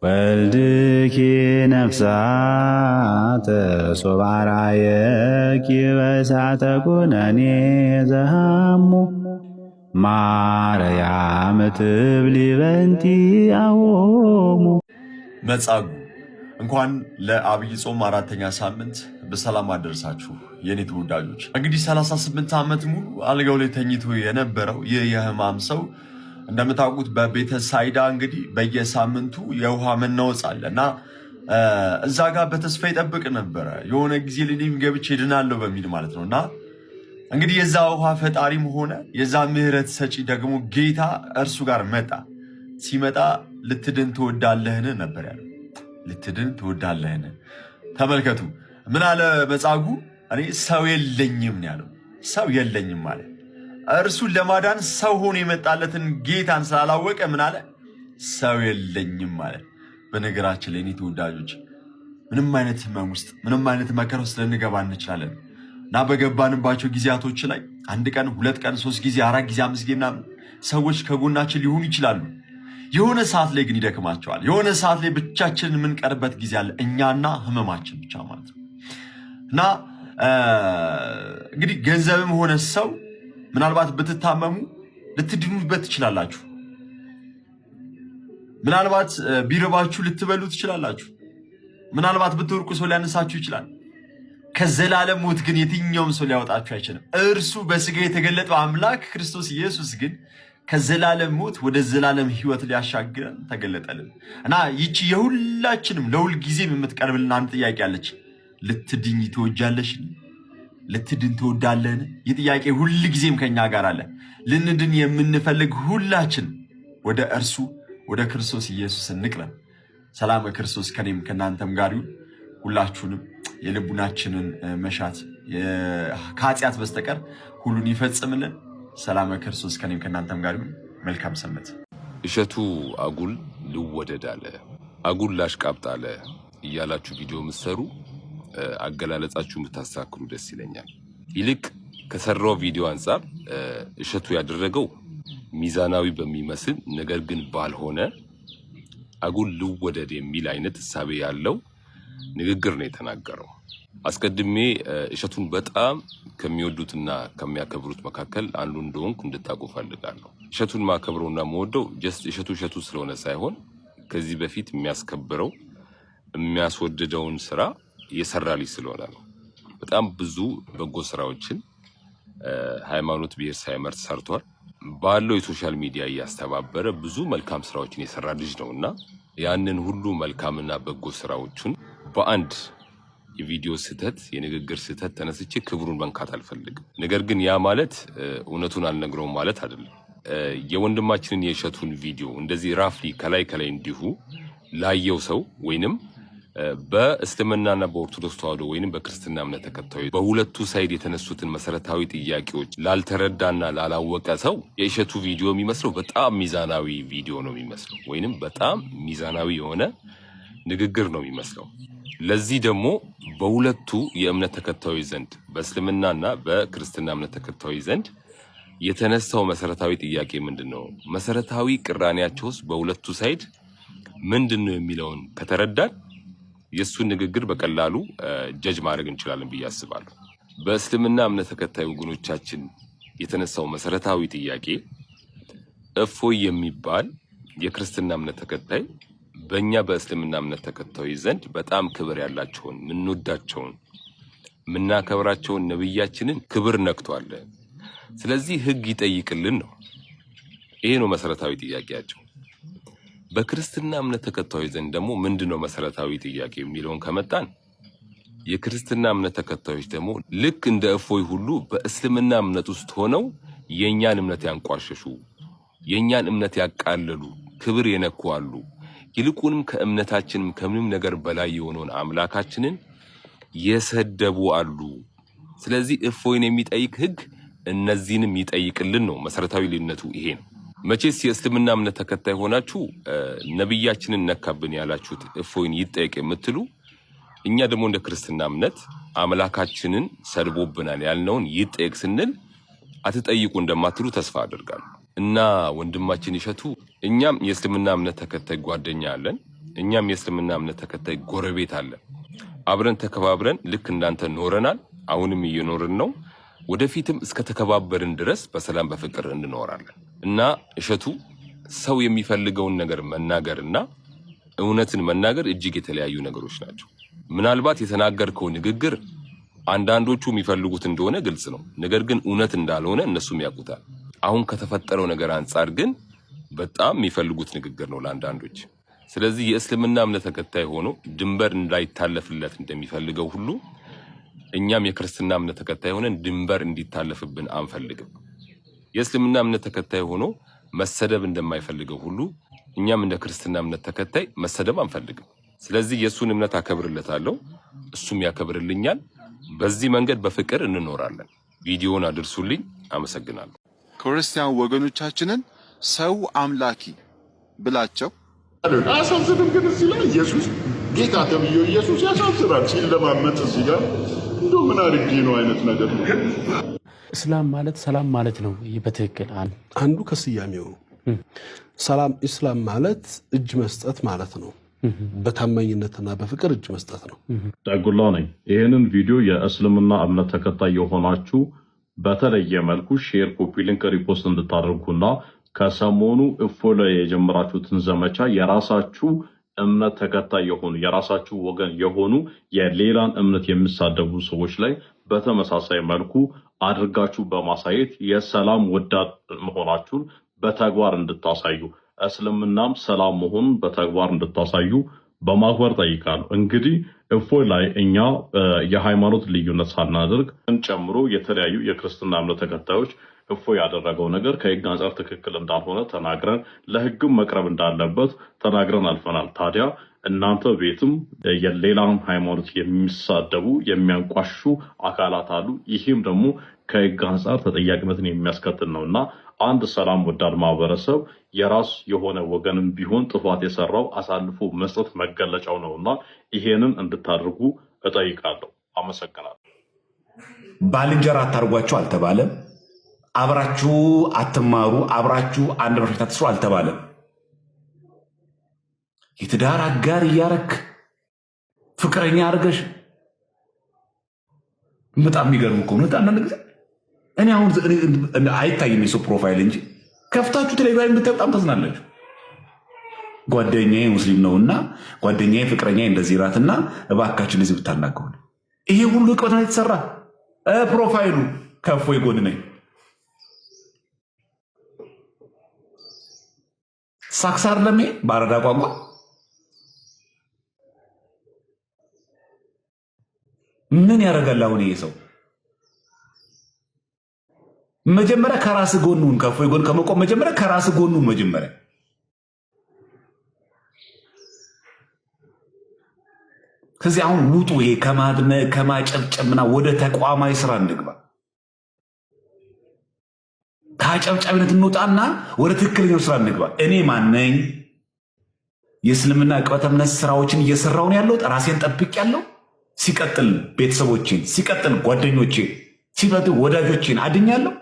ወልድኪ ነፍሳተ ሶባራየኪ በእሳተ ኩነኔ ዘሃሙ ማርያም ትብሊ በንቲ አዎሙ። መጻጉዕ እንኳን ለአብይ ጾም አራተኛ ሳምንት በሰላም አደረሳችሁ የኔ ተወዳጆች። እንግዲህ 38 ዓመት ሙሉ አልጋው ላይ ተኝቶ የነበረው ይህ የህማም ሰው እንደምታውቁት በቤተ ሳይዳ እንግዲህ በየሳምንቱ የውሃ መናወጽ አለና እዛ ጋር በተስፋ ይጠብቅ ነበረ። የሆነ ጊዜ ልኔም ገብቼ ድናለሁ በሚል ማለት ነውና እንግዲህ የዛ ውሃ ፈጣሪም ሆነ የዛ ምህረት ሰጪ ደግሞ ጌታ እርሱ ጋር መጣ። ሲመጣ ልትድን ትወዳለህን ነበር ያለው። ልትድን ትወዳለህን? ተመልከቱ ምን አለ መጻጉዕ? እኔ ሰው የለኝም ነው ያለው። ሰው የለኝም ማለት እርሱን ለማዳን ሰው ሆኖ የመጣለትን ጌታን ስላላወቀ ምን አለ? ሰው የለኝም ማለት። በነገራችን ላይ እኔ ተወዳጆች ምንም አይነት ህመም ውስጥ ምንም አይነት መከራ ውስጥ ልንገባ እንችላለን እና በገባንባቸው ጊዜያቶች ላይ አንድ ቀን፣ ሁለት ቀን፣ 3 ጊዜ፣ 4 ጊዜ፣ 5 ጊዜ ምናምን ሰዎች ከጎናችን ሊሆኑ ይችላሉ። የሆነ ሰዓት ላይ ግን ይደክማቸዋል። የሆነ ሰዓት ላይ ብቻችንን የምንቀርበት ጊዜ አለ፣ እኛና ህመማችን ብቻ ማለት ነው። እና እንግዲህ ገንዘብም ሆነ ሰው ምናልባት ብትታመሙ ልትድኑበት ትችላላችሁ። ምናልባት ቢርባችሁ ልትበሉ ትችላላችሁ። ምናልባት ብትወርቁ ሰው ሊያነሳችሁ ይችላል። ከዘላለም ሞት ግን የትኛውም ሰው ሊያወጣችሁ አይችልም። እርሱ በስጋ የተገለጠው አምላክ ክርስቶስ ኢየሱስ ግን ከዘላለም ሞት ወደ ዘላለም ህይወት ሊያሻግረን ተገለጠልን እና ይቺ የሁላችንም ለሁል ጊዜም የምትቀርብልን አንድ ጥያቄ አለች። ልትድኝ ትወጃለሽን? ልትድን ትወዳለህን? ይህ ጥያቄ ሁል ጊዜም ከኛ ጋር አለ። ልንድን የምንፈልግ ሁላችን ወደ እርሱ ወደ ክርስቶስ ኢየሱስ እንቅረብ። ሰላም ክርስቶስ ከኔም ከናንተም ጋር ይሁን። ሁላችሁንም የልቡናችንን መሻት ከኃጢአት በስተቀር ሁሉን ይፈጽምልን። ሰላም ክርስቶስ ከኔም ከናንተም ጋር ይሁን። መልካም ሰንበት። እሸቱ አጉል ልወደድ አለ፣ አጉል ላሽቃብጥ አለ እያላችሁ ቪዲዮ ምትሰሩ አገላለጻችሁ የምታስተካክሉ ደስ ይለኛል። ይልቅ ከሰራው ቪዲዮ አንጻር እሸቱ ያደረገው ሚዛናዊ በሚመስል ነገር ግን ባልሆነ አጉል ልወደድ የሚል አይነት እሳቤ ያለው ንግግር ነው የተናገረው። አስቀድሜ እሸቱን በጣም ከሚወዱትና ከሚያከብሩት መካከል አንዱ እንደሆንኩ እንድታውቁ ፈልጋለሁ። እሸቱን ማከብረውና መወደው ጀስት እሸቱ ስለሆነ ሳይሆን ከዚህ በፊት የሚያስከብረው የሚያስወድደውን ስራ የሰራ ልጅ ስለሆነ ነው። በጣም ብዙ በጎ ስራዎችን ሃይማኖት ብሔር ሳይመርጥ ሰርቷል። ባለው የሶሻል ሚዲያ እያስተባበረ ብዙ መልካም ስራዎችን የሰራ ልጅ ነውና ያንን ሁሉ መልካምና በጎ ስራዎችን በአንድ የቪዲዮ ስህተት የንግግር ስህተት ተነስቼ ክብሩን መንካት አልፈልግም። ነገር ግን ያ ማለት እውነቱን አልነግረውም ማለት አይደለም። የወንድማችንን የእሸቱን ቪዲዮ እንደዚህ ራፍሊ ከላይ እንዲሁ ላየው ሰው ወይንም በእስልምናና በኦርቶዶክስ ተዋህዶ ወይንም በክርስትና እምነት ተከታዮች በሁለቱ ሳይድ የተነሱትን መሰረታዊ ጥያቄዎች ላልተረዳና ላላወቀ ሰው የእሸቱ ቪዲዮ የሚመስለው በጣም ሚዛናዊ ቪዲዮ ነው የሚመስለው፣ ወይንም በጣም ሚዛናዊ የሆነ ንግግር ነው የሚመስለው። ለዚህ ደግሞ በሁለቱ የእምነት ተከታዮች ዘንድ በእስልምናና በክርስትና እምነት ተከታዮች ዘንድ የተነሳው መሰረታዊ ጥያቄ ምንድነው? መሰረታዊ ቅራኔያቸውስ በሁለቱ ሳይድ ምንድነው የሚለውን ከተረዳን የሱን ንግግር በቀላሉ ጀጅ ማድረግ እንችላለን ብዬ አስባለሁ። በእስልምና እምነት ተከታይ ወገኖቻችን የተነሳው መሰረታዊ ጥያቄ እፎይ የሚባል የክርስትና እምነት ተከታይ በእኛ በእስልምና እምነት ተከታዮች ዘንድ በጣም ክብር ያላቸውን ምንወዳቸውን ምናከብራቸውን ነብያችንን ክብር ነክቷል። ስለዚህ ህግ ይጠይቅልን ነው። ይሄ ነው መሰረታዊ ጥያቄያቸው። በክርስትና እምነት ተከታዮች ዘንድ ደግሞ ምንድነው መሰረታዊ ጥያቄ የሚለውን ከመጣን የክርስትና እምነት ተከታዮች ደግሞ ልክ እንደ እፎይ ሁሉ በእስልምና እምነት ውስጥ ሆነው የኛን እምነት ያንቋሸሹ፣ የኛን እምነት ያቃለሉ፣ ክብር የነኩ አሉ። ይልቁንም ከእምነታችንም ከምንም ነገር በላይ የሆነውን አምላካችንን የሰደቡ አሉ። ስለዚህ እፎይን የሚጠይቅ ህግ እነዚህንም ይጠይቅልን ነው። መሰረታዊ ልዩነቱ ይሄ ነው። መቼስ የእስልምና እምነት ተከታይ ሆናችሁ ነብያችንን ነካብን ያላችሁት እፎይን ይጠይቅ የምትሉ፣ እኛ ደግሞ እንደ ክርስትና እምነት አምላካችንን ሰድቦብናል ያልነውን ይጠይቅ ስንል አትጠይቁ እንደማትሉ ተስፋ አደርጋለሁ። እና ወንድማችን እሸቱ እኛም የእስልምና እምነት ተከታይ ጓደኛ አለን፣ እኛም የእስልምና እምነት ተከታይ ጎረቤት አለ። አብረን ተከባብረን ልክ እንዳንተ ኖረናል። አሁንም እየኖርን ነው። ወደፊትም እስከ ተከባበርን ድረስ በሰላም በፍቅር እንኖራለን እና እሸቱ ሰው የሚፈልገውን ነገር መናገርና እውነትን መናገር እጅግ የተለያዩ ነገሮች ናቸው። ምናልባት የተናገርከው ንግግር አንዳንዶቹ የሚፈልጉት እንደሆነ ግልጽ ነው። ነገር ግን እውነት እንዳልሆነ እነሱም ያውቁታል። አሁን ከተፈጠረው ነገር አንጻር ግን በጣም የሚፈልጉት ንግግር ነው ለአንዳንዶች። ስለዚህ የእስልምና እምነት ተከታይ ሆኖ ድንበር እንዳይታለፍለት እንደሚፈልገው ሁሉ እኛም የክርስትና እምነት ተከታይ ሆነን ድንበር እንዲታለፍብን አንፈልግም። የእስልምና እምነት ተከታይ ሆኖ መሰደብ እንደማይፈልገው ሁሉ እኛም እንደ ክርስትና እምነት ተከታይ መሰደብ አንፈልግም። ስለዚህ የሱን እምነት አከብርለታለሁ፣ እሱም ያከብርልኛል። በዚህ መንገድ በፍቅር እንኖራለን። ቪዲዮውን አድርሱልኝ። አመሰግናለሁ። ክርስቲያን ወገኖቻችንን ሰው አምላኪ ብላቸው አያሳዝንም? ግን እዚህ ላይ ኢየሱስ ጌታ ተብዬው ኢየሱስ ያሳዝናል ሲለማመጥ እዚህ ጋር እንደው ምን አድርጌ ነው አይነት ነገር ነው። እስላም ማለት ሰላም ማለት ነው። በትክክል አንዱ ከስያሜው ሰላም ኢስላም ማለት እጅ መስጠት ማለት ነው። በታማኝነትና በፍቅር እጅ መስጠት ነው። ዳጉላ ነኝ። ይህንን ቪዲዮ የእስልምና እምነት ተከታይ የሆናችሁ በተለየ መልኩ ሼር፣ ኮፒ ሊንክ፣ ሪፖስት እንድታደርጉና ከሰሞኑ እፎይ ላይ የጀመራችሁትን ዘመቻ የራሳችሁ እምነት ተከታይ የሆኑ የራሳችሁ ወገን የሆኑ የሌላን እምነት የሚሳደቡ ሰዎች ላይ በተመሳሳይ መልኩ አድርጋችሁ በማሳየት የሰላም ወዳድ መሆናችሁን በተግባር እንድታሳዩ እስልምናም ሰላም መሆኑን በተግባር እንድታሳዩ በማክበር ጠይቃለሁ። እንግዲህ እፎይ ላይ እኛ የሃይማኖት ልዩነት ሳናደርግ ጨምሮ የተለያዩ የክርስትና እምነት ተከታዮች እፎይ ያደረገው ነገር ከህግ አንጻር ትክክል እንዳልሆነ ተናግረን ለህግም መቅረብ እንዳለበት ተናግረን አልፈናል። ታዲያ እናንተ ቤትም የሌላን ሃይማኖት የሚሳደቡ የሚያንቋሹ አካላት አሉ። ይህም ደግሞ ከህግ አንጻር ተጠያቂነትን የሚያስከትል ነውና አንድ ሰላም ወዳድ ማህበረሰብ የራስ የሆነ ወገንም ቢሆን ጥፋት የሰራው አሳልፎ መስጠት መገለጫው ነውና ይሄንን እንድታደርጉ እጠይቃለሁ። አመሰግናለሁ። ባልንጀራ አታርጓቸው አልተባለም። አብራችሁ አትማሩ፣ አብራችሁ አንድ በሽታ አትስሩ አልተባለም። የትዳር አጋር እያረክ ፍቅረኛ አርገሽ በጣም የሚገርም እኮ ነው። አንዳንድ ጊዜ እኔ አሁን አይታይም የሰው ፕሮፋይል እንጂ ከፍታችሁ ቴሌቪዥን ብታይ በጣም ተዝናላችሁ። ጓደኛዬ ሙስሊም ነውና ጓደኛዬ ፍቅረኛዬ እንደዚህ ራትና እባካችሁ እንደዚህ ብታናገሩ ይሄ ሁሉ ቅበት ነው የተሰራ ፕሮፋይሉ ከእፎይ ጎን ነኝ ሳክሳር ለሜ ባረዳ ቋንቋ ምን ያደርጋል? አሁን ይሄ ሰው መጀመሪያ ከራስ ጎኑን ከእፎይ ጎን ከመቆም መጀመሪያ ከራስ ጎኑን መጀመሪያ ከዚህ አሁን ውጡ። ይሄ ከማጨብጨብና ወደ ተቋማዊ ስራ እንግባ። ከአጨብጫቢነት እንውጣና ወደ ትክክለኛው ስራ እንግባ። እኔ ማነኝ? የእስልምና ዕቅበተ እምነት ስራዎችን እየሰራሁ ነው ያለሁት። ራሴን ጠብቄያለሁ። ሲቀጥል ቤተሰቦቼን፣ ሲቀጥል ጓደኞቼን፣ ሲቀጥል ወዳጆቼን አድኛለሁ።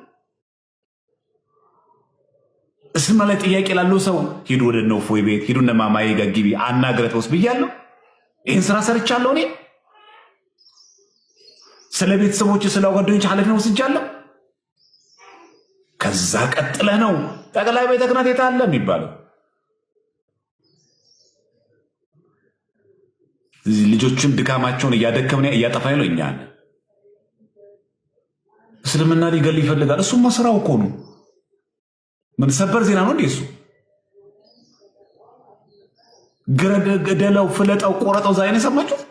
እስልምና ላይ ጥያቄ ላለው ሰው ሂዱ ወደ እነ እፎይ ቤት ሂዱ፣ እነ ማማዬ ጋር ግቢ አናግረት ወስ ብያለሁ። ይህን ስራ ሰርቻለሁ። እኔ ስለ ቤተሰቦች ስለ ጓደኞች ኃላፊነት ወስጃለሁ። ከዛ ቀጥለህ ነው ጠቅላይ ቤተ ክህነት የት አለ የሚባለው። ልጆቹን ድካማቸውን እያደከምን እያጠፋኝ ነው። እኛን እስልምና ሊገል ይፈልጋል። እሱማ ስራው እኮ ነው። ምን ሰበር ዜና ነው እንዴ? እሱ ገደለው፣ ፍለጠው፣ ቆረጠው ዛሬ ነው የሰማችሁት?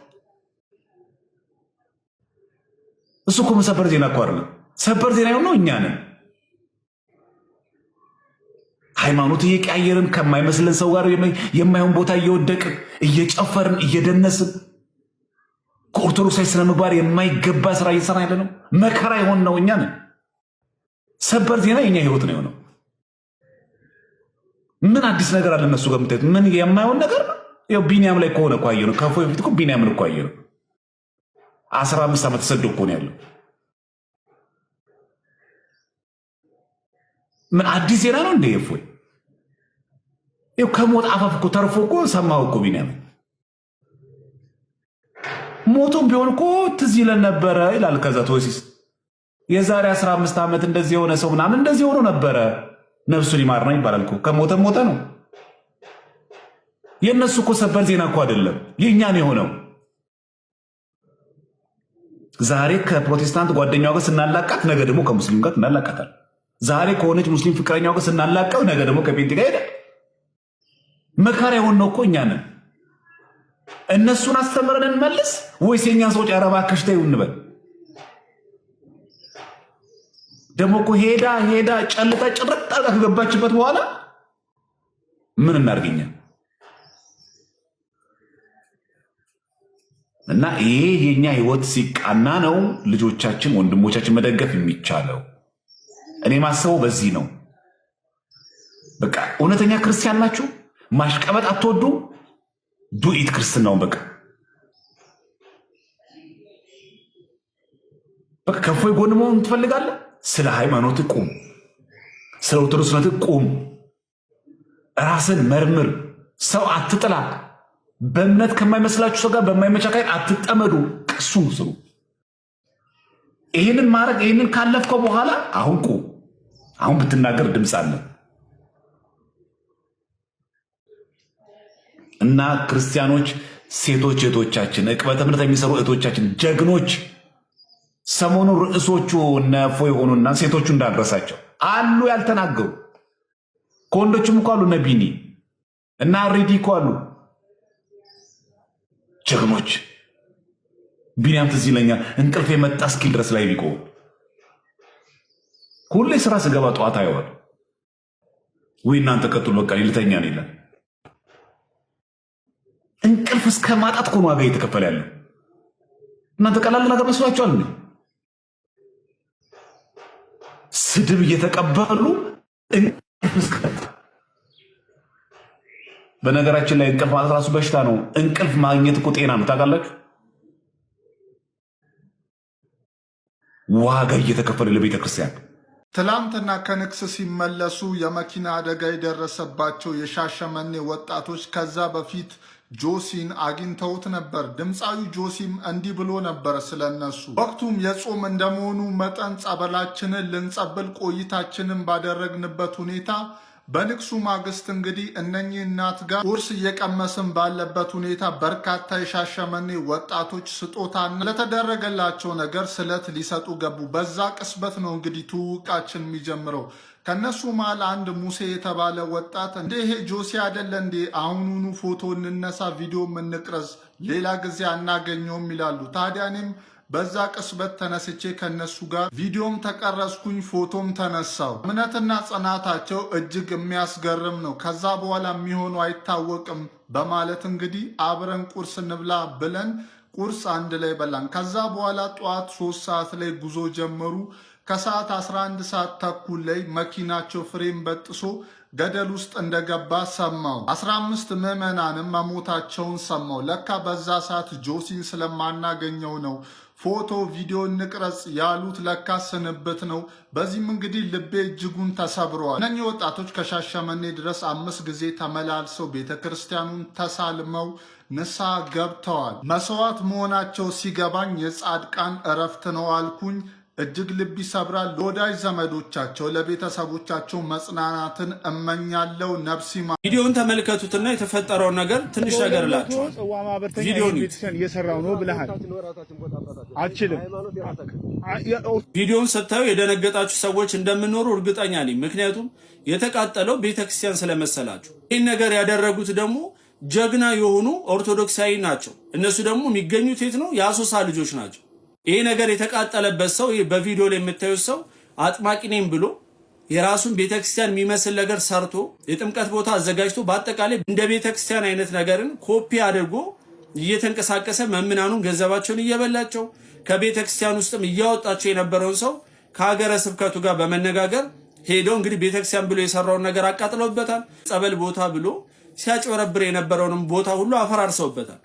እሱ እኮ ሰበር ዜና እኮ አይደለም። ሰበር ዜና ነው እኛ ነን። ሃይማኖት እየቀያየርን ከማይመስለን ሰው ጋር የማይሆን ቦታ እየወደቅን እየጨፈርን እየደነስን ከኦርቶዶክሳዊ ስነ ምግባር የማይገባ ስራ እየሰራ ያለ ነው። መከራ የሆን ነው እኛ ነን። ሰበር ዜና የኛ ህይወት ነው የሆነው። ምን አዲስ ነገር አለ እነሱ ጋር የምታዩት? ምን የማይሆን ነገር ነው? ያው ቢኒያም ላይ ከሆነ እኮ አየነው። ከእፎይ በፊት እኮ ቢኒያምን እኮ አየነው። 15 ዓመት ተሰዶ እኮ ነው ያለው። ምን አዲስ ዜና ነው እንደ እፎይ? ከሞት አፋፍ እኮ ተርፎ እኮ ሰማሁ እኮ ቢኒያም ሞቶም ቢሆን እኮ ትዝ ይለን ነበረ ይላል። ከዛ ቶሲስ የዛሬ 15 ዓመት እንደዚህ የሆነ ሰው ምናምን እንደዚህ ሆኖ ነበረ ነፍሱን ይማር ነው ይባላል እኮ። ከሞተ ሞተ ነው። የእነሱ እኮ ሰበር ዜና እኮ አይደለም የእኛን የሆነው። ዛሬ ከፕሮቴስታንት ጓደኛው ጋር ስናላቃት ነገ ደግሞ ከሙስሊም ጋር እናላቃታል። ዛሬ ከሆነች ሙስሊም ፍቅረኛው ጋር ስናላቀው ነገ ደግሞ ከጴንጤ ጋር ሄዳል። መካሪያ የሆነው እኮ እኛ ነን። እነሱን አስተምረን እንመልስ ወይስ የኛን ሰው ጨረባ ከሽታ ይውንበል? ደግሞ እኮ ሄዳ ጨልጣ ጭርጥ አድርጋ ከገባችበት በኋላ ምን እናርገኛ? እና ይሄ የኛ ህይወት ሲቃና ነው ልጆቻችን ወንድሞቻችን መደገፍ የሚቻለው። እኔ ማሰበው በዚህ ነው። በቃ እውነተኛ ክርስቲያን ናችሁ፣ ማሽቀበጥ አትወዱ፣ ዱኢት ክርስትናውን በቃ ከፎይ ጎን መሆን ትፈልጋለህ? ስለ ሃይማኖት ቁም፣ ስለ ኦርቶዶክስነት ቁም፣ ራስን መርምር፣ ሰው አትጥላ፣ በእምነት ከማይመስላችሁ ሰው ጋር በማይመቻካይ አትጠመዱ፣ ቅሱም ስሩ። ይህንን ማድረግ ይህንን ካለፍከው በኋላ አሁን ቁም። አሁን ብትናገር ድምፅ አለ እና ክርስቲያኖች ሴቶች እህቶቻችን፣ ዕቅበተ እምነት የሚሰሩ እህቶቻችን ጀግኖች፣ ሰሞኑ ርዕሶቹ ነፎ የሆኑና ሴቶቹ እንዳልረሳቸው አሉ ያልተናገሩ ከወንዶችም እኮ አሉ። ነቢኒ እና ሪዲ እኮ አሉ ጀግኖች። ቢኒያም ትዝ ይለኛል እንቅልፍ የመጣ እስኪል ድረስ ላይ ቢቆም ሁሌ ስራ ስገባ ጠዋት አይዋል ወይ እናንተ ቀጥሉ በቃ ልተኛ ነው ይላል። እንቅልፍ እስከ ማጣት እኮ ነው ዋጋ እየተከፈለ ያለው። እናንተ ቀላል ነገር መስሏችኋል እንዴ? ስድብ እየተቀበሉ እንቅልፍ እስከ በነገራችን ላይ እንቅልፍ ማለት ራሱ በሽታ ነው። እንቅልፍ ማግኘት እኮ ጤና ነው ታውቃላችሁ። ዋጋ እየተከፈለ ለቤተ ክርስቲያን። ትላንትና ከንግስ ሲመለሱ የመኪና አደጋ የደረሰባቸው የሻሸመኔ ወጣቶች ከዛ በፊት ጆሲን አግኝተውት ነበር። ድምፃዊ ጆሲም እንዲህ ብሎ ነበር ስለነሱ። ወቅቱም የጾም እንደመሆኑ መጠን ጸበላችንን ልንጸብል ቆይታችንን ባደረግንበት ሁኔታ በንግሱ ማግስት እንግዲህ እነኚህ እናት ጋር ቁርስ እየቀመስን ባለበት ሁኔታ በርካታ የሻሸመኔ ወጣቶች ስጦታና ለተደረገላቸው ነገር ስለት ሊሰጡ ገቡ። በዛ ቅስበት ነው እንግዲህ ትውውቃችን የሚጀምረው። ከነሱ መሃል አንድ ሙሴ የተባለ ወጣት እንዴ ይሄ ጆሲ አይደለ እንዴ? አሁኑኑ ፎቶ እንነሳ፣ ቪዲዮ እንቅረጽ፣ ሌላ ጊዜ አናገኘውም ይላሉ። ታዲያ እኔም በዛ ቅስበት ተነስቼ ከነሱ ጋር ቪዲዮም ተቀረጽኩኝ፣ ፎቶም ተነሳው። እምነትና ጽናታቸው እጅግ የሚያስገርም ነው። ከዛ በኋላ የሚሆኑ አይታወቅም በማለት እንግዲህ አብረን ቁርስ እንብላ ብለን ቁርስ አንድ ላይ በላን። ከዛ በኋላ ጠዋት 3 ሰዓት ላይ ጉዞ ጀመሩ። ከሰዓት 11 ሰዓት ተኩል ላይ መኪናቸው ፍሬም በጥሶ ገደል ውስጥ እንደገባ ሰማው። 15 ምዕመናንም መሞታቸውን ሰማው። ለካ በዛ ሰዓት ጆሲን ስለማናገኘው ነው ፎቶ ቪዲዮ እንቅረጽ ያሉት። ለካ ስንብት ነው። በዚህም እንግዲህ ልቤ እጅጉን ተሰብረዋል። እነኚህ ወጣቶች ከሻሸመኔ ድረስ 5 ጊዜ ተመላልሰው ቤተክርስቲያኑን ተሳልመው ንስሐ ገብተዋል። መስዋዕት መሆናቸው ሲገባኝ የጻድቃን እረፍት ነው አልኩኝ። እጅግ ልብ ይሰብራል። ለወዳጅ ዘመዶቻቸው ለቤተሰቦቻቸው መጽናናትን እመኛለሁ። ነፍሲማ ቪዲዮውን ተመልከቱትና የተፈጠረውን ነገር ትንሽ ነገር እላችኋል። ቪዲዮውን እየሰራው ነው ብለሃል። አልችልም። ቪዲዮውን ስታዩ የደነገጣችሁ ሰዎች እንደምኖሩ እርግጠኛ ነኝ። ምክንያቱም የተቃጠለው ቤተክርስቲያን ስለመሰላችሁ። ይህን ነገር ያደረጉት ደግሞ ጀግና የሆኑ ኦርቶዶክሳዊ ናቸው። እነሱ ደግሞ የሚገኙት የት ነው? የአሶሳ ልጆች ናቸው። ይሄ ነገር የተቃጠለበት ሰው በቪዲዮ ላይ የምታዩት ሰው አጥማቂ ነኝ ብሎ የራሱን ቤተክርስቲያን የሚመስል ነገር ሰርቶ የጥምቀት ቦታ አዘጋጅቶ በአጠቃላይ እንደ ቤተክርስቲያን አይነት ነገርን ኮፒ አድርጎ እየተንቀሳቀሰ መምናኑን ገንዘባቸውን እየበላቸው ከቤተክርስቲያን ውስጥም እያወጣቸው የነበረውን ሰው ከሀገረ ስብከቱ ጋር በመነጋገር ሄደው እንግዲህ ቤተክርስቲያን ብሎ የሰራውን ነገር አቃጥለውበታል። ጸበል ቦታ ብሎ ሲያጭበረብር የነበረውንም ቦታ ሁሉ አፈራርሰውበታል።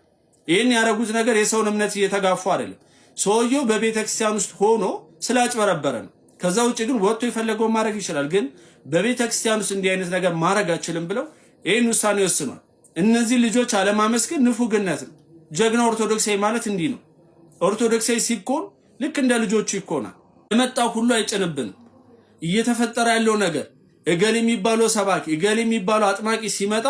ይህን ያደረጉት ነገር የሰውን እምነት እየተጋፉ አይደለም። ሰውየው በቤተክርስቲያን ውስጥ ሆኖ ስላጭበረበረ ነው። ከዛ ውጭ ግን ወጥቶ የፈለገውን ማድረግ ይችላል። ግን በቤተክርስቲያን ውስጥ እንዲህ አይነት ነገር ማድረግ አይችልም ብለው ይህን ውሳኔ ወስኗል። እነዚህ ልጆች አለማመስገን ንፉግነት ነው። ጀግና ኦርቶዶክሳዊ ማለት እንዲህ ነው። ኦርቶዶክሳዊ ሲኮን ልክ እንደ ልጆቹ ይኮናል። የመጣው ሁሉ አይጭንብንም። እየተፈጠረ ያለው ነገር እገሌ የሚባለው ሰባኪ እገሌ የሚባለው አጥማቂ ሲመጣ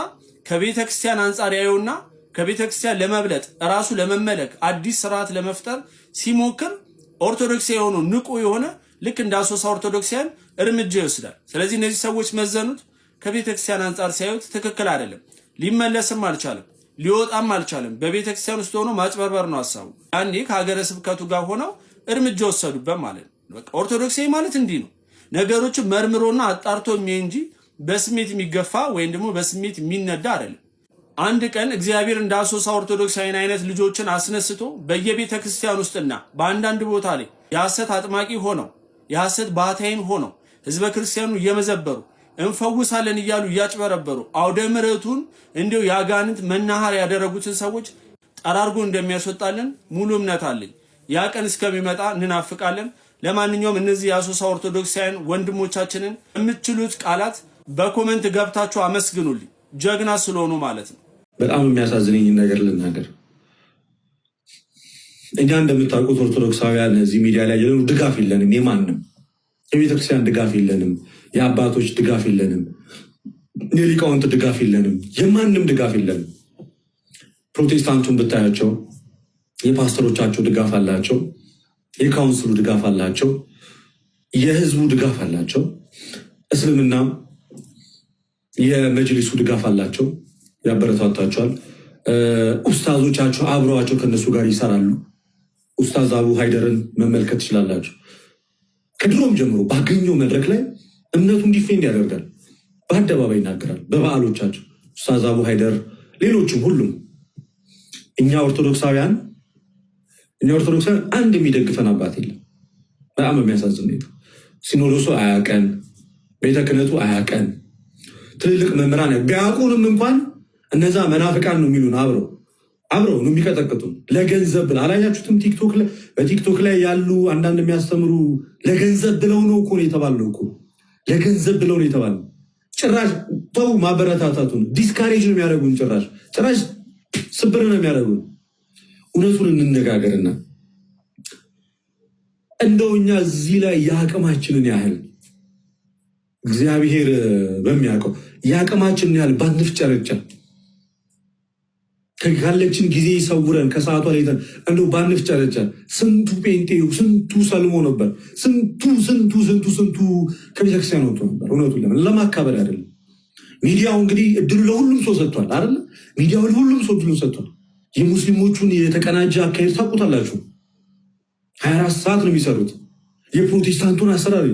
ከቤተ ክርስቲያን አንጻር ያየውና ከቤተ ክርስቲያን ለመብለጥ ራሱ ለመመለክ አዲስ ስርዓት ለመፍጠር ሲሞክር ኦርቶዶክሳዊ የሆኑ ንቁ የሆነ ልክ እንደ አሶሳ ኦርቶዶክሳውያን እርምጃ ይወስዳል። ስለዚህ እነዚህ ሰዎች መዘኑት ከቤተ ክርስቲያን አንጻር ሲያዩት ትክክል አይደለም። ሊመለስም አልቻለም፣ ሊወጣም አልቻለም። በቤተ ክርስቲያን ውስጥ ሆኖ ማጭበርበር ነው ሐሳቡ። ያኔ ከሀገረ ስብከቱ ጋር ሆነው እርምጃ ወሰዱበት ማለት ነው። በቃ ኦርቶዶክሳዊ ማለት እንዲህ ነው። ነገሮችን መርምሮና አጣርቶ የሚያይ እንጂ በስሜት የሚገፋ ወይም ደግሞ በስሜት የሚነዳ አይደለም። አንድ ቀን እግዚአብሔር እንደ አሶሳ ኦርቶዶክሳዊን አይነት ልጆችን አስነስቶ በየቤተ ክርስቲያን ውስጥና በአንዳንድ ቦታ ላይ የሐሰት አጥማቂ ሆነው የሐሰት ባህታይን ሆነው ህዝበ ክርስቲያኑ እየመዘበሩ እንፈውሳለን እያሉ እያጭበረበሩ አውደ ምሕረቱን እንዲሁ የአጋንንት መናኸሪያ ያደረጉትን ሰዎች ጠራርጎ እንደሚያስወጣልን ሙሉ እምነት አለኝ። ያ ቀን እስከሚመጣ እንናፍቃለን። ለማንኛውም እነዚህ የአሶሳ ኦርቶዶክሳውያን ወንድሞቻችንን የምትችሉት ቃላት በኮመንት ገብታችሁ አመስግኑልኝ፣ ጀግና ስለሆኑ ማለት ነው። በጣም የሚያሳዝነኝ ነገር ልናገር። እኛ እንደምታውቁት ኦርቶዶክሳውያን እዚህ ሚዲያ ላይ ያለው ድጋፍ የለንም። የማንም የቤተክርስቲያን ድጋፍ የለንም። የአባቶች ድጋፍ የለንም። የሊቃውንት ድጋፍ የለንም። የማንም ድጋፍ የለንም። ፕሮቴስታንቱን ብታያቸው የፓስተሮቻቸው ድጋፍ አላቸው። የካውንስሉ ድጋፍ አላቸው። የህዝቡ ድጋፍ አላቸው። እስልምናም የመጅሊሱ ድጋፍ አላቸው፣ ያበረታታቸዋል። ኡስታዞቻቸው አብረዋቸው ከነሱ ጋር ይሰራሉ። ኡስታዝ አቡ ሃይደርን መመልከት ትችላላችሁ። ከድሮም ጀምሮ ባገኘው መድረክ ላይ እምነቱን ዲፌንድ ያደርጋል፣ በአደባባይ ይናገራል። በበዓሎቻቸው ኡስታዝ አቡ ሃይደር፣ ሌሎችም ሁሉም። እኛ ኦርቶዶክሳውያን አንድ የሚደግፈን አባት የለም። በጣም የሚያሳዝን ሁኔታ ሲኖዶሱ አያቀን፣ ቤተ ክህነቱ አያቀን፣ ትልልቅ መምህራን ቢያውቁንም እንኳን እነዛ መናፍቃን ነው የሚሉን። አብረው ነው የሚቀጠቅጡን ለገንዘብ ብለው። አላያችሁትም? በቲክቶክ ላይ ያሉ አንዳንድ የሚያስተምሩ ለገንዘብ ብለው ነው እኮ የተባልነው እኮ ለገንዘብ ብለው ነው የተባልነው። ጭራሽ ተው ማበረታታቱን፣ ዲስካሬጅ ነው የሚያደርጉን። ጭራሽ ስብር ነው የሚያደርጉን። እውነቱን እንነጋገርና እንደው እኛ እዚህ ላይ የአቅማችንን ያህል እግዚአብሔር በሚያውቀው የአቅማችንን ያህል ባንፍጨረጨር፣ ካለችን ጊዜ ይሰውረን፣ ከሰዓቷ ላይ እንደው ባንፍጨረጨር። ስንቱ ጴንጤው ስንቱ ሰልሞ ነበር፣ ስንቱ ከቤተክርስቲያን ወጥቶ ነበር። እውነቱን ለማካበድ አይደለም። ሚዲያው እንግዲህ እድሉ ለሁሉም ሰው ሰጥቷል አይደለ? ሚዲያው ለሁሉም ሰው እድሉ ሰጥቷል። የሙስሊሞቹን የተቀናጀ አካሄድ ታውቁታላችሁ። 24 ሰዓት ነው የሚሰሩት። የፕሮቴስታንቱን አሰራር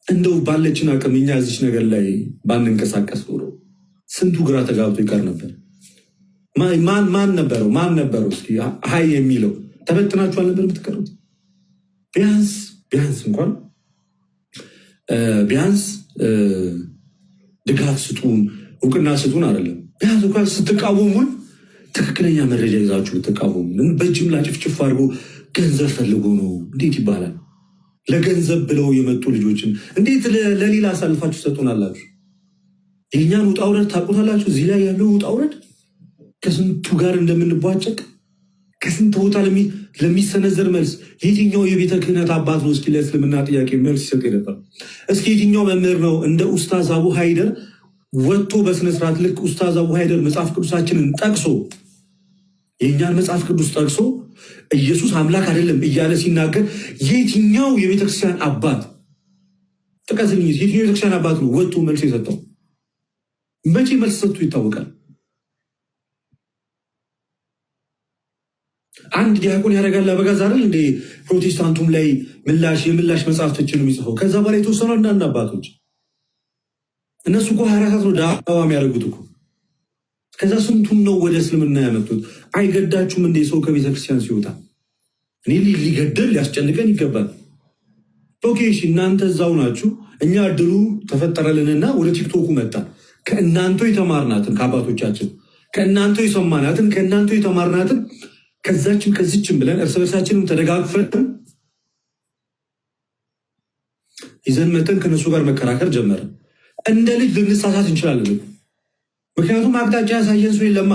እንደው ባለችን አቅም እኛ እዚች ነገር ላይ ባንንቀሳቀስ ኖሮ ስንቱ ግራ ተጋብቶ ይቀር ነበር። ማን ነበረው እስኪ ሀይ የሚለው? ተበትናችኋል ነበር የምትቀሩት። ቢያንስ እንኳን ድጋፍ ስጡን፣ እውቅና ስጡን አይደለም። ቢያንስ እንኳን ስትቃወሙን ትክክለኛ መረጃ ይዛችሁ ብትቃወሙን። በጅምላ ጭፍጭፍ አድርጎ ገንዘብ ፈልጎ ነው እንዴት ይባላል? ለገንዘብ ብለው የመጡ ልጆችን እንዴት ለሌላ አሳልፋችሁ ሰጡናላችሁ? የእኛን ውጣ ውረድ ታውቁታላችሁ። እዚህ ላይ ያለው ውጣ ውረድ ከስንቱ ጋር እንደምንቧጨቅ፣ ከስንት ቦታ ለሚሰነዘር መልስ የትኛው የቤተ ክህነት አባት ነው እስኪ ለእስልምና ጥያቄ መልስ ይሰጥ ነበር? እስኪ የትኛው መምህር ነው እንደ ኡስታዝ አቡ ሃይደር ወጥቶ በስነስርዓት ልክ ኡስታዝ አቡ ሃይደር መጽሐፍ ቅዱሳችንን ጠቅሶ የእኛን መጽሐፍ ቅዱስ ጠቅሶ ኢየሱስ አምላክ አይደለም እያለ ሲናገር የትኛው የቤተክርስቲያን አባት ጥቀስልኝ? የትኛው የቤተክርስቲያን አባት ነው ወጥቶ መልስ የሰጠው? መቼ መልስ ሰጥቶ ይታወቃል? አንድ ዲያቆን ያደርጋል አበጋዝ አይደል እንደ ፕሮቴስታንቱም ላይ የምላሽ መጽሐፍቶችን የሚጽፈው። ከዛ በላይ የተወሰኑ አንዳንድ አባቶች እነሱ እኮ 24 ነው ዳዋ የሚያደርጉት እኮ። ከዛ ስንቱን ነው ወደ እስልምና ያመጡት? አይገዳችሁም እንደ ሰው ከቤተክርስቲያን ሲወጣ? እኔ ሊገደል ሊያስጨንቀን ይገባል። ኦኬ እሺ፣ እናንተ እዛው ናችሁ። እኛ እድሉ ተፈጠረልንና ወደ ቲክቶኩ መጣ። ከእናንተ የተማርናትን ከአባቶቻችን ከእናንተ የሰማናትን ከእናንተ የተማርናትን ከዛችን ከዚችን ብለን እርስ በርሳችንም ተደጋግፈን ይዘን መጠን ከነሱ ጋር መከራከር ጀመረ። እንደ ልጅ ልንሳሳት እንችላለን። ምክንያቱም አቅጣጫ ያሳየን ሰው የለማ።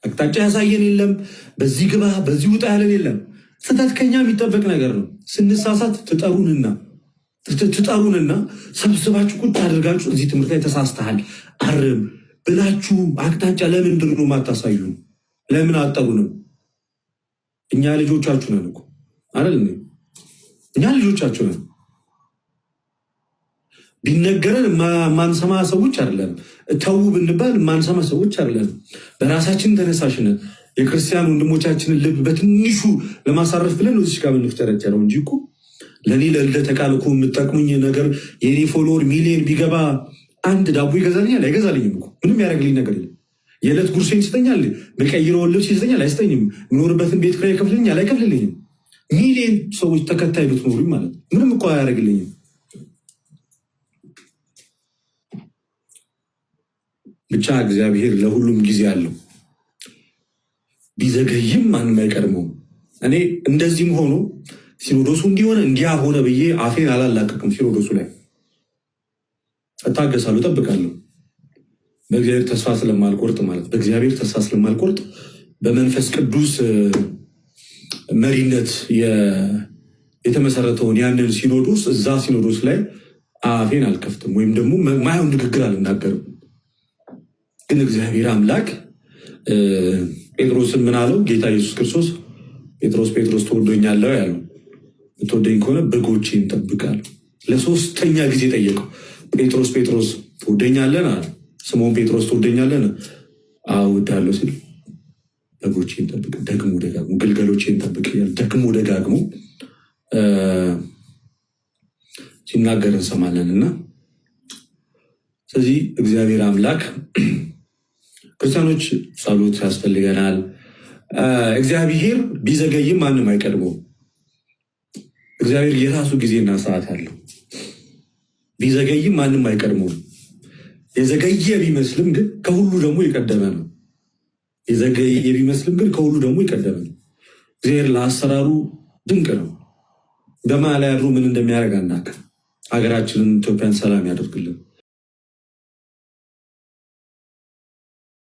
አቅጣጫ ያሳየን የለም። በዚህ ግባ በዚህ ውጣ ያለን የለም። ስህተት ከኛ የሚጠበቅ ነገር ነው። ስንሳሳት ትጠሩንና ሰብስባችሁ ቁጭ አድርጋችሁ እዚህ ትምህርት ላይ ተሳስተሃል አርም ብላችሁ አቅጣጫ ለምንድን ነው የማታሳዩ? ለምን አጠሩንም? እኛ ልጆቻችሁ ነን እኮ አይደል? እኛ ልጆቻችሁ ነን። ቢነገረን ማንሰማ ሰዎች አይደለም። ተው ብንባል ማንሰማ ሰዎች አይደለም። በራሳችን ተነሳሽነት የክርስቲያን ወንድሞቻችንን ልብ በትንሹ ለማሳረፍ ብለን እዚህ ጋር ምንፍጨረጨረው እንጂ እኮ ለእኔ ለልደተ ቃል እኮ የምጠቅሙኝ ነገር የኔ ፎሎወር ሚሊዮን ቢገባ አንድ ዳቦ ይገዛልኛል? አይገዛልኝም እኮ ምንም ያደርግልኝ ነገር የለም። የዕለት ጉርሴን ይሰጠኛል? የምቀይረውን ልብስ ይሰጠኛል? አይሰጠኝም። የምኖርበትን ቤት ኪራይ ይከፍልልኛል? አይከፍልልኝም። ሚሊዮን ሰዎች ተከታይ ብትኖሩኝ ማለት ምንም እኮ አያደርግልኝም። ብቻ እግዚአብሔር ለሁሉም ጊዜ አለው። ቢዘገይም ማንም አይቀድመውም። እኔ እንደዚህም ሆኖ ሲኖዶሱ እንዲሆነ እንዲያ ሆነ ብዬ አፌን አላላቀቅም። ሲኖዶሱ ላይ እታገሳለሁ፣ እጠብቃለሁ። በእግዚአብሔር ተስፋ ስለማልቆርጥ ማለት በእግዚአብሔር ተስፋ ስለማልቆርጥ በመንፈስ ቅዱስ መሪነት የተመሰረተውን ያንን ሲኖዶስ እዛ ሲኖዶስ ላይ አፌን አልከፍትም፣ ወይም ደግሞ ማይሆን ንግግር አልናገርም። ግን እግዚአብሔር አምላክ ጴጥሮስን ምን አለው? ጌታ ኢየሱስ ክርስቶስ ጴጥሮስ ትወደኛለህ ያለው፣ ትወደኝ ከሆነ በጎቼን ጠብቃለሁ። ለሶስተኛ ጊዜ ጠየቀው። ጴጥሮስ ትወደኛለህ አለ። ስምዖን ጴጥሮስ ትወደኛለህ? አዎ እወድሃለሁ ሲል በጎቼን ጠብቅ፣ ደግሞ ደጋግሞ ግልገሎቼን ጠብቅ እያለ ደግሞ ደጋግሞ ሲናገር እንሰማለን። እና ስለዚህ እግዚአብሔር አምላክ ክርስቲያኖች ጸሎት ያስፈልገናል። እግዚአብሔር ቢዘገይም ማንም አይቀድመው። እግዚአብሔር የራሱ ጊዜና ሰዓት አለው። ቢዘገይም ማንም አይቀድመው። የዘገየ ቢመስልም ግን ከሁሉ ደግሞ የቀደመ ነው። የዘገየ ቢመስልም ግን ከሁሉ ደግሞ የቀደመ ነው። እግዚአብሔር ለአሰራሩ ድንቅ ነው። በማን ላይ አድሮ ምን እንደሚያደርግ አናውቅም። ሀገራችንን ኢትዮጵያን ሰላም ያደርግልን።